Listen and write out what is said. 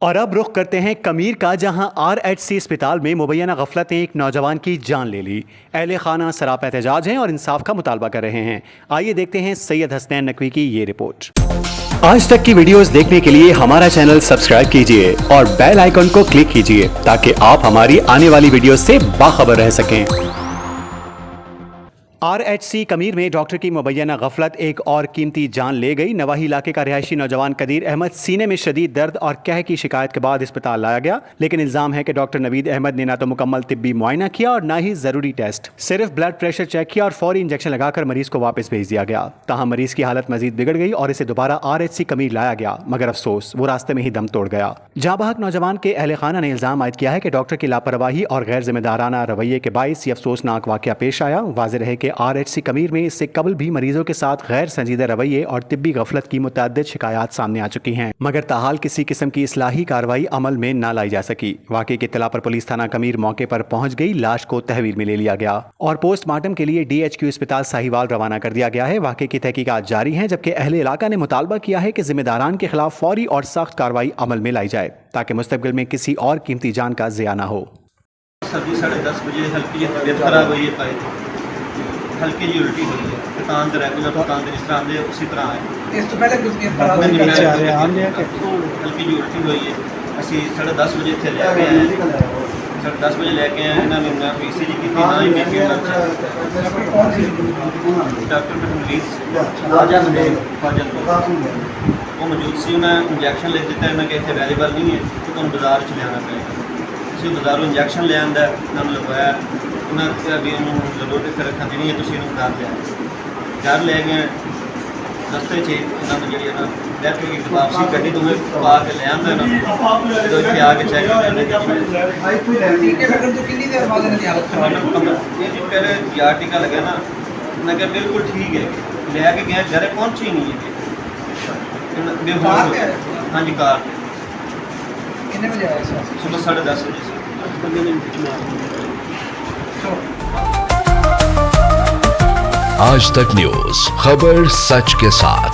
اور اب رخ کرتے ہیں کمیر کا، جہاں RHC اسپتال میں مبینہ غفلت نے ایک نوجوان کی جان لے لی۔ اہل خانہ سراپا احتجاج ہیں اور انصاف کا مطالبہ کر رہے ہیں۔ آئیے دیکھتے ہیں سید حسنین نقوی کی یہ رپورٹ۔ آج تک کی ویڈیوز دیکھنے کے لیے ہمارا چینل سبسکرائب کیجئے اور بیل آئیکن کو کلک کیجئے تاکہ آپ ہماری آنے والی ویڈیوز سے باخبر رہ سکیں۔ RHC کمیر میں ڈاکٹر کی مبینہ غفلت ایک اور قیمتی جان لے گئی۔ نواحی علاقے کا رہائشی نوجوان قدیر احمد سینے میں شدید درد اور قحط کی شکایت کے بعد اسپتال لایا گیا، لیکن الزام ہے کہ ڈاکٹر نوید احمد نے نہ تو مکمل طبی معائنہ کیا اور نہ ہی ضروری ٹیسٹ، صرف بلڈ پریشر چیک کیا اور فوری انجیکشن لگا کر مریض کو واپس بھیج دیا گیا۔ تاہم مریض کی حالت مزید بگڑ گئی اور اسے دوبارہ RHC کمیر لایا گیا، مگر افسوس وہ راستے میں ہی دم توڑ گیا۔ جاں بحق نوجوان کے اہل خانہ نے الزام عائد کیا ہے کہ ڈاکٹر کی لاپرواہی اور غیر ذمہ دارانہ رویے کے باعث یہ افسوسناک واقعہ پیش آیا۔ واضح رہے کہ RHC کمیر میں اس سے قبل بھی مریضوں کے ساتھ غیر سنجیدہ رویے اور طبی غفلت کی متعدد شکایات سامنے آ چکی ہیں، مگر تاحال کسی قسم کی اصلاحی کارروائی عمل میں نہ لائی جا سکی۔ واقعے کی اطلاع پر پولیس تھانہ کمیر موقع پر پہنچ گئی، لاش کو تحویل میں لے لیا گیا اور پوسٹ مارٹم کے لیے DHQ اسپتال ساہیوال روانہ کر دیا گیا ہے۔ واقعے کی تحقیقات جاری ہیں، جبکہ اہل علاقہ نے مطالبہ کیا ہے کہ ذمہ داران کے خلاف فوری اور سخت کارروائی عمل میں لائی جائے تاکہ مستقبل میں کسی اور قیمتی جان کا ضیاع نہ ہو۔ 10:30 بجے ہلکی طبیعت خراب ہوئی ہے، ہلکی جی الٹی ہوئی ہے، پتان تو ریگولر پتان جس طرح آتے اسی طرح ہے۔ اس تو پہلے کچھ ہلکی جی الٹی ہوئی ہے، اسی 10:30 بجے اتنے لے کے آئے، 10:30 بجے لے کے آئے، انہوں نے نہ PCG کی نہ ہی BP ڈاکٹر وہ موجود سی، انہیں انجیکشن لکھ دیتا ہے، انہیں کہ اتنے اویلیبل نہیں ہے تو تمہیں بازار چ لے آنا پڑے گا۔ اسی بازاروں انجیکشن لے آتا ہے، انہوں نے لگوایا، انہیں ابھی انہوں ضرورت پھر رکھا نہیں ہے، تو انہوں گھر لے آئے، گھر لے گئے رستے چ انہوں نے جی ڈیتھ ہوئی واپسی گڈی تو پا کے لے آتا اتنے آ کے چیک پہلے یار ٹیکا لگا نا، انہیں کہا بالکل ٹھیک ہے، لے کے گئے گھر پہنچے ہی نہیں ہے۔ ہاں جی کار صبح 10:30 بجے سے۔ آج تک نیوز، خبر سچ کے ساتھ۔